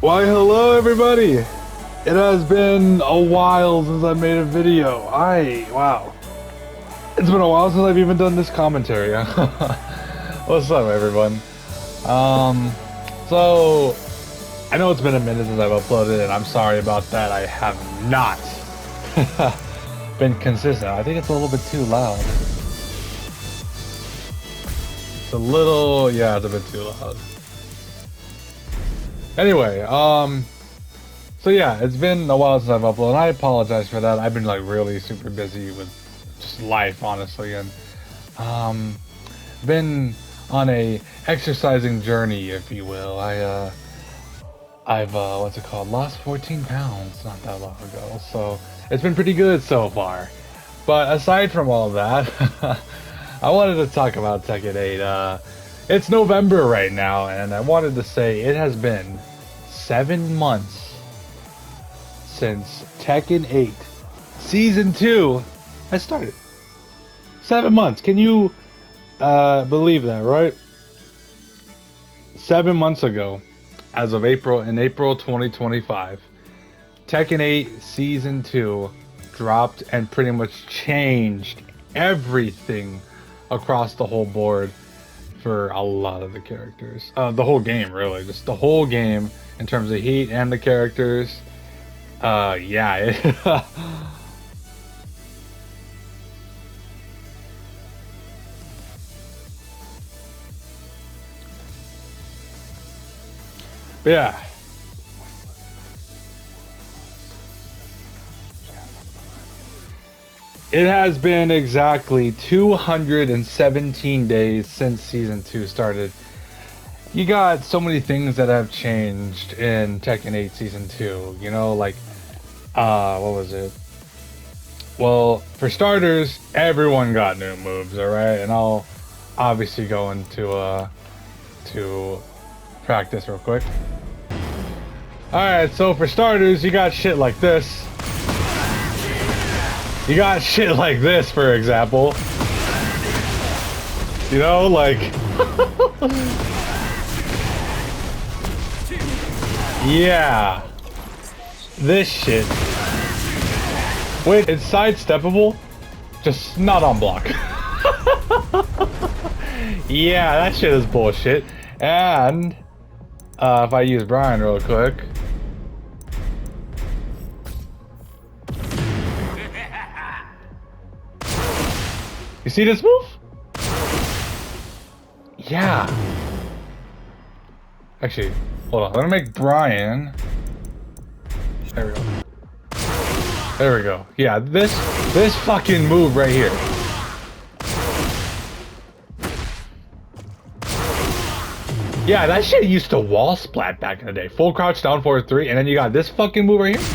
Why, hello everybody! It has been a while since I made a video. Wow. It's been a while since I've even done this commentary. What's up, everyone? So, I know it's been a minute since I've uploaded, and I'm sorry about that. I have not been consistent. I think it's a little bit too loud. It's a little, yeah, it's a bit too loud. Anyway, so yeah, it's been a while since I've uploaded, and I apologize for that. I've been like really super busy with just life, honestly, and been on a exercising journey, if you will. I've what's it called? Lost 14 pounds not that long ago, so it's been pretty good so far. But aside from all that, I wanted to talk about Tekken 8. It's November right now, and I wanted to say it has been 7 months since Tekken 8 Season 2 has started. 7 months. Can you believe that, right? 7 months ago, as of April 2025, Tekken 8 Season 2 dropped and pretty much changed everything across the whole board for a lot of the characters. The whole game, really. Just the whole game in terms of heat and the characters. Yeah. But yeah. It has been exactly 217 days since Season 2 started. You got so many things that have changed in Tekken 8 Season 2, you know, like, what was it? Well, for starters, everyone got new moves, alright? And I'll obviously go into, to practice real quick. Alright, so for starters, you got shit like this. You got shit like this, for example. You know, like... yeah. This shit. Wait, it's sidesteppable? Just not on block. Yeah, that shit is bullshit. And... if I use Brian real quick... You see this move? Yeah. Actually, hold on. Let me make Brian. There we go. There we go. Yeah, this fucking move right here. Yeah, that shit used to wall splat back in the day. Full crouch down forward 3, and then you got this fucking move right here.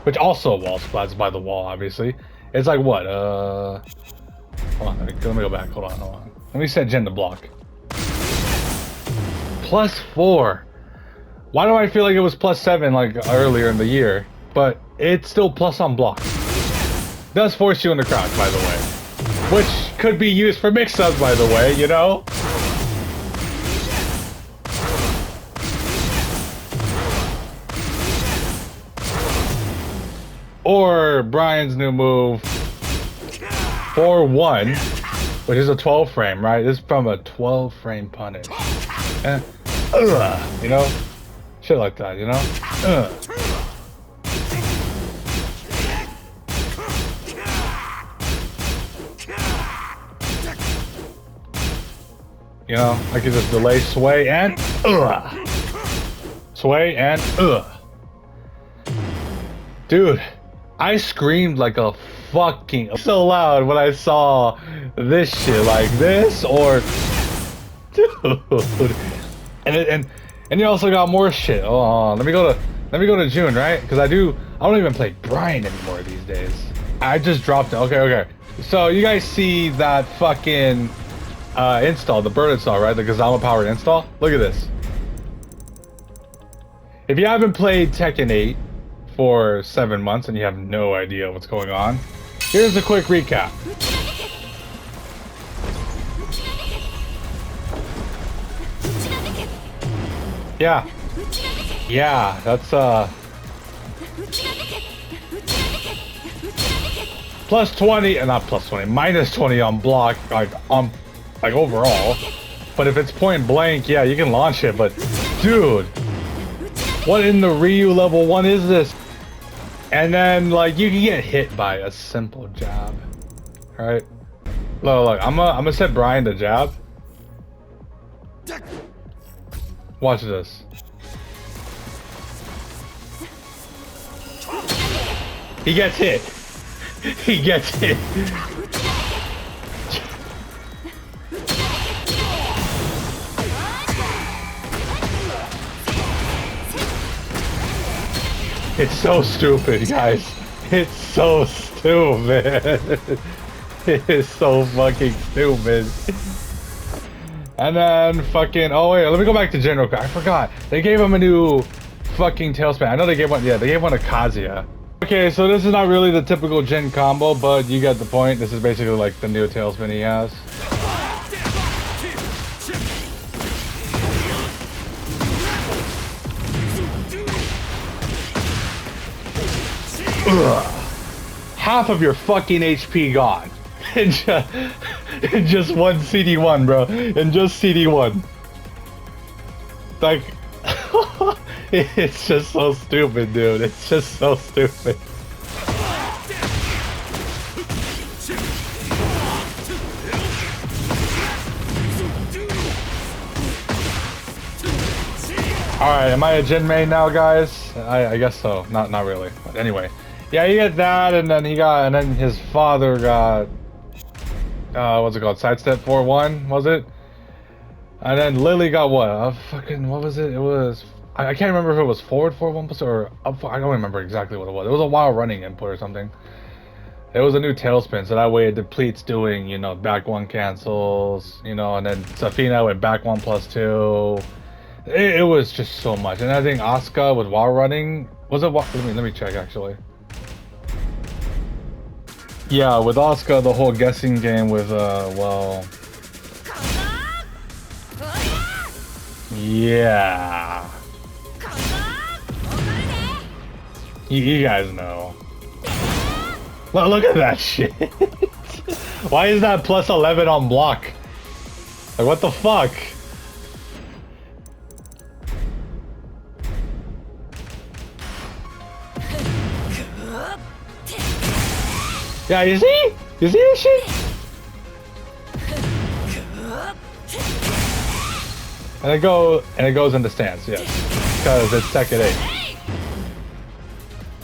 Which also wall splats by the wall, obviously. It's like what, hold on, let me go back. Hold on. Let me set Jen to block. +4. Why do I feel like it was +7 like earlier in the year? But it's still plus on block. Does force you into crouch, by the way. Which could be used for mix-ups, by the way, you know? Or Brian's new move, 4-1, which is a 12 frame, right? This is from a 12 frame punish. And, you know? Shit like that, you know? You know, I can just delay sway and sway and Dude, I screamed like a fucking so loud when I saw this shit like this, or dude. And you also got more shit. Oh, let me go to June, right? Because I don't even play Brian anymore these days. I just dropped it. Okay. So you guys see that fucking install, the bird install, right? The Gazama powered install. Look at this. If you haven't played Tekken 8 for 7 months and you have no idea what's going on, here's a quick recap. Yeah. Yeah, that's plus 20, and not plus 20, minus 20 on block, like overall. But if it's point blank, yeah, you can launch it. But dude, what in the Ryu level 1 is this? And then like you can get hit by a simple jab. All right, look, I'm gonna set Brian to jab. Watch this. He gets hit. He gets hit. It's so stupid, guys. It's so stupid. It is so fucking stupid. And then fucking, oh wait, let me go back to General. I forgot. They gave him a new fucking tailspin. I know they gave one, yeah, they gave one to Kazuya. Okay, so this is not really the typical Jin combo, but you get the point. This is basically like the new tailspin he has. Ugh. Half of your fucking HP gone. in just one CD1, bro. In just CD1. Like, it's just so stupid, dude. It's just so stupid. Alright, am I a Jin main now, guys? I guess so. Not really. But anyway. Yeah, you get that, and then and then his father got, what's it called? Sidestep 4-1, was it? And then Lily got what? What was it? It was, I can't remember if it was forward 4-1 or up, I don't remember exactly what it was. It was a while running input or something. It was a new tailspin, so that way it depletes doing, you know, back 1 cancels, you know, and then Safina went back 1 plus 2. It was just so much. And I think Asuka with while running, was it, let me check actually. Yeah, with Asuka, the whole guessing game with, well... Yeah. You guys know. Look at that shit. Why is that plus 11 on block? Like, what the fuck? Yeah, you see? You see this shit? And it goes into stance, yes. Because it's Tekken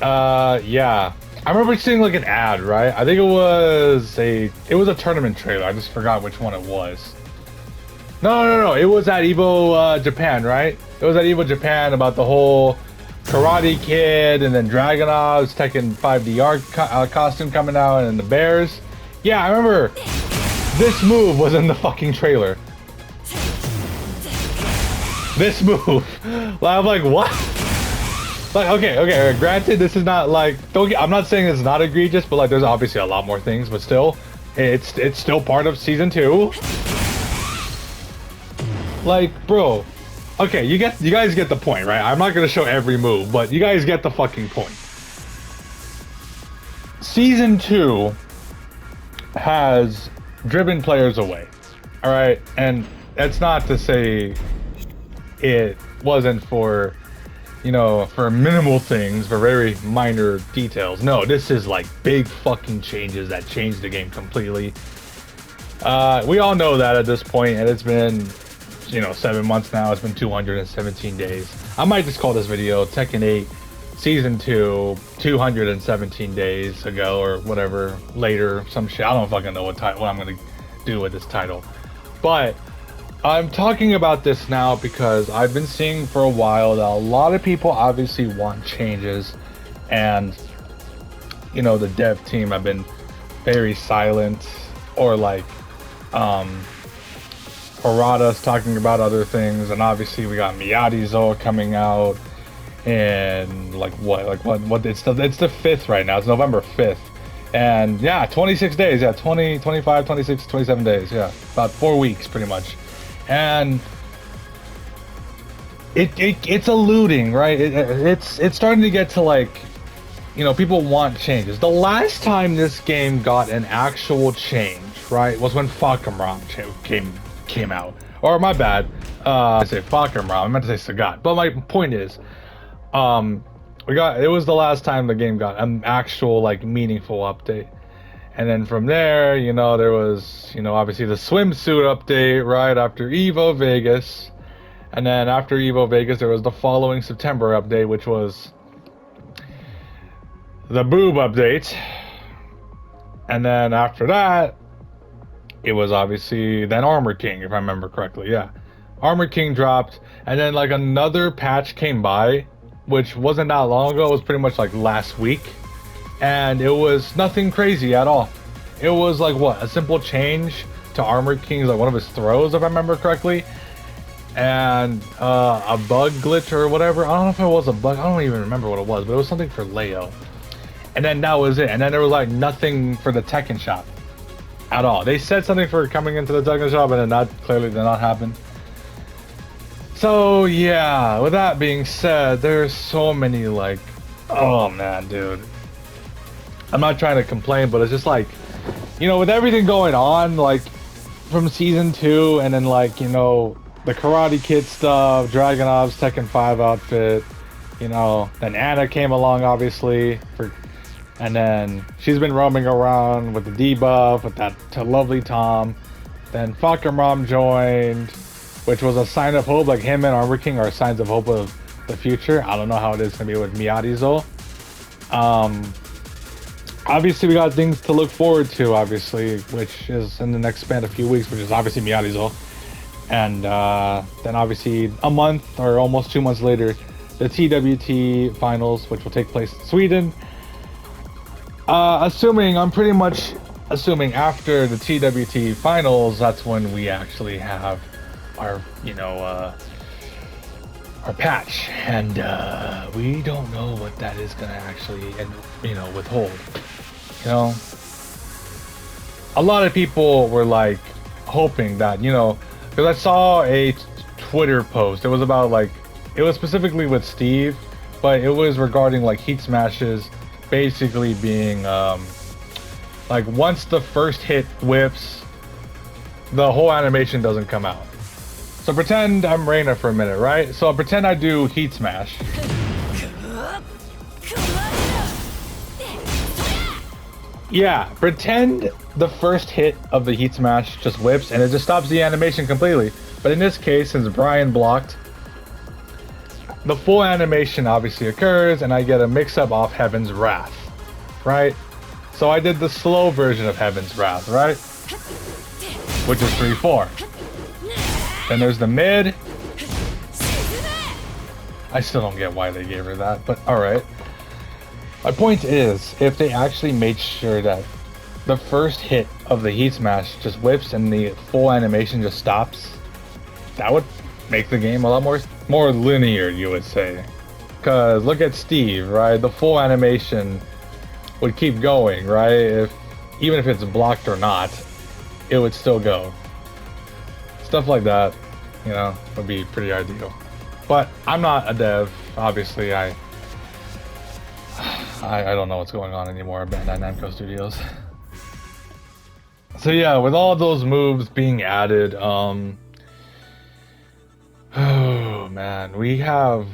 8. Yeah. I remember seeing like an ad, right? I think it was a tournament trailer. I just forgot which one it was. No. It was at Evo Japan, right? It was at Evo Japan about the whole Karate Kid and then Dragunov's Tekken 5DR costume coming out and the bears. Yeah, I remember this move was in the fucking trailer. This move. I'm like, what? Like, okay, granted, this is not like, I'm not saying it's not egregious, but like, there's obviously a lot more things, but still, it's still part of season 2. Like, bro, okay, you guys get the point, right? I'm not gonna show every move, but you guys get the fucking point. Season 2 has driven players away, all right? And that's not to say it wasn't for, you know, for minimal things, for very minor details. No, this is like big fucking changes that changed the game completely. We all know that at this point, and it's been, you know, 7 months now. It's been 217 days. I might just call this video Tekken 8 Season 2 217 days ago or whatever, later, some shit. I don't fucking know what I'm gonna do with this title. But I'm talking about this now because I've been seeing for a while that a lot of people obviously want changes, and you know, the dev team have been very silent, or like Harada's talking about other things, and obviously we got Miyagi-Zo coming out, and like what it's the 5th right now. It's November 5th, and yeah, 26 days, yeah, 20, 25, 26, 27 days, yeah, about 4 weeks pretty much. And it's eluding, right? It's starting to get to like, you know, people want changes. The last time this game got an actual change, right, was when Fakamram came out. Or my bad, I say Fakamram. I meant to say Sagat. But my point is, um, it was the last time the game got an actual like meaningful update. And then from there, you know, there was, you know, obviously the swimsuit update right after Evo Vegas. And then after Evo Vegas, there was the following September update, which was the boob update. And then after that, it was obviously then Armor King, if I remember correctly. Yeah. Armor King dropped, and then like another patch came by, which wasn't that long ago. It was pretty much like last week. And it was nothing crazy at all. It was like what? A simple change to Armor King's like one of his throws, if I remember correctly. And a bug glitch or whatever. I don't know if it was a bug. I don't even remember what it was, but it was something for Leo. And then that was it. And then there was like nothing for the Tekken shop at all. They said something for coming into the Tekken shop, and then that clearly did not happen. So yeah, with that being said, there's so many like, oh man, dude. I'm not trying to complain, but it's just like, you know, with everything going on, like from season 2, and then like, you know, the Karate Kid stuff, Dragunov's Tekken 5 outfit, you know, then Anna came along obviously and then she's been roaming around with the debuff with that lovely Tom. Then Fakamram joined, which was a sign of hope. Like him and Armor King are signs of hope of the future. I don't know how it is gonna be with Miyadizo. Obviously we got things to look forward to, obviously, which is in the next span of few weeks, which is obviously Miyadizo. And then obviously a month or almost 2 months later, the TWT finals, which will take place in Sweden. I'm pretty much assuming after the TWT finals, that's when we actually have our, you know, our patch. And we don't know what that is going to actually, you know, withhold. You know, a lot of people were like hoping that, you know, because I saw a Twitter post. It was about like, it was specifically with Steve, but it was regarding like heat smashes basically being like once the first hit whips, the whole animation doesn't come out. So pretend I'm Reina for a minute, right? So pretend I do heat smash. Yeah, pretend the first hit of the heat smash just whips and it just stops the animation completely. But in this case, since Brian blocked, the full animation obviously occurs and I get a mix-up off Heaven's Wrath, right? So I did the slow version of Heaven's Wrath, right? Which is 3-4. Then there's the mid. I still don't get why they gave her that, but alright. My point is, if they actually made sure that the first hit of the heat smash just whips and the full animation just stops, that would make the game a lot more linear, you would say. Because look at Steve, right? The full animation would keep going, right? Even if it's blocked or not, it would still go. Stuff like that, you know, would be pretty ideal. But I'm not a dev, obviously. I don't know what's going on anymore at Bandai Namco Studios. So yeah, with all those moves being added, oh man, we have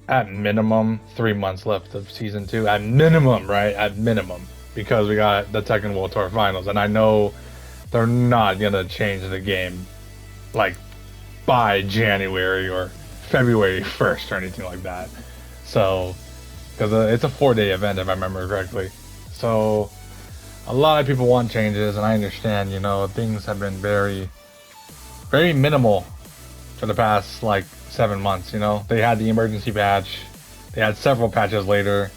at minimum 3 months left of season 2. At minimum, right? At minimum, because we got the Tekken World Tour Finals, and I know they're not gonna change the game like by January or February 1st or anything like that. So, because it's a 4-day event if I remember correctly. So, a lot of people want changes, and I understand, you know, things have been very, very minimal for the past like 7 months, you know. They had the emergency patch, they had several patches later,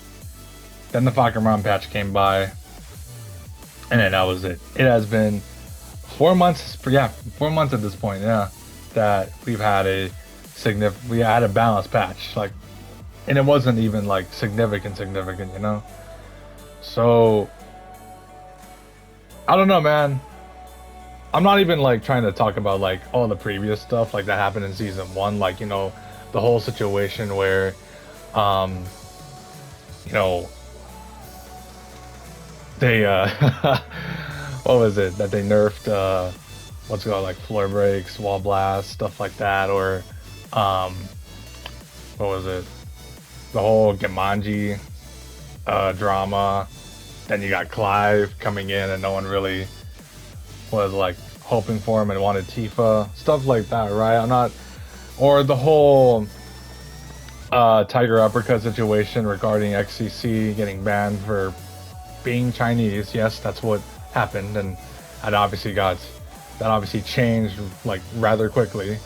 then the Fakamram patch came by, and then that was it. It has been 4 months, yeah, 4 months at this point, yeah, that we had a balanced patch, like, and it wasn't even like significant, you know. So I don't know, man. I'm not even like trying to talk about like all the previous stuff like that happened in season one, like you know, the whole situation where, um, you know, they what was it that they nerfed what's it called like floor breaks, wall blasts, stuff like that, or um, what was it? The whole Gemanji drama. Then you got Clive coming in, and no one really was like hoping for him and wanted Tifa, stuff like that, right? I'm not, or the whole Tiger Uppercut situation regarding XCC getting banned for being Chinese. Yes, that's what happened, and that obviously changed like rather quickly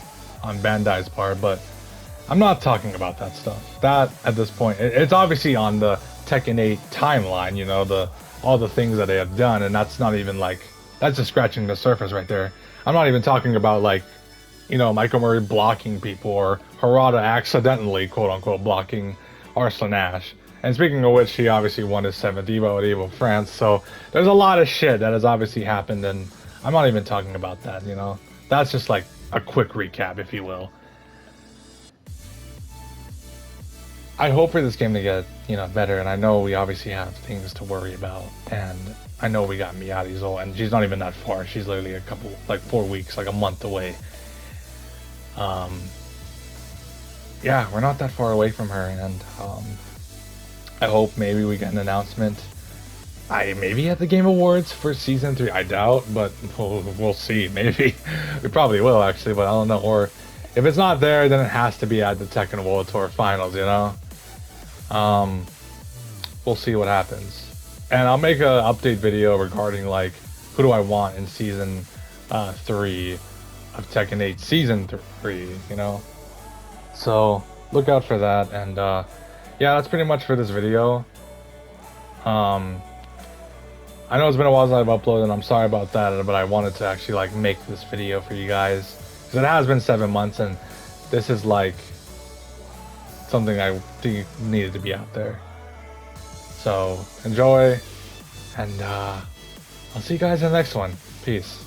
on Bandai's part. But I'm not talking about that stuff. That at this point, it's obviously on the Tekken 8 timeline. You know, the all the things that they have done, and that's not even like that's just scratching the surface right there. I'm not even talking about like, you know, Michael Murray blocking people or Harada accidentally, quote unquote, blocking Arslan Ash. And speaking of which, he obviously won his 7th Evo at Evo France, so there's a lot of shit that has obviously happened, and I'm not even talking about that, you know? That's just like a quick recap, if you will. I hope for this game to get, you know, better, and I know we obviously have things to worry about, and I know we got Miyadizo, and she's not even that far. She's literally a couple, like 4 weeks, like a month away. Um, yeah, we're not that far away from her, and I hope maybe we get an announcement. I maybe at the Game Awards for season 3. I doubt, but we'll see. Maybe we probably will actually, but I don't know. Or if it's not there, then it has to be at the Tekken World Tour Finals. You know. We'll see what happens, and I'll make a update video regarding like who do I want in season 3 of Tekken 8 season 3. You know. So look out for that, and yeah, that's pretty much for this video. I know it's been a while since I've uploaded, and I'm sorry about that, but I wanted to actually like make this video for you guys because it has been 7 months, and this is like something I think needed to be out there. So enjoy, and I'll see you guys in the next one. Peace.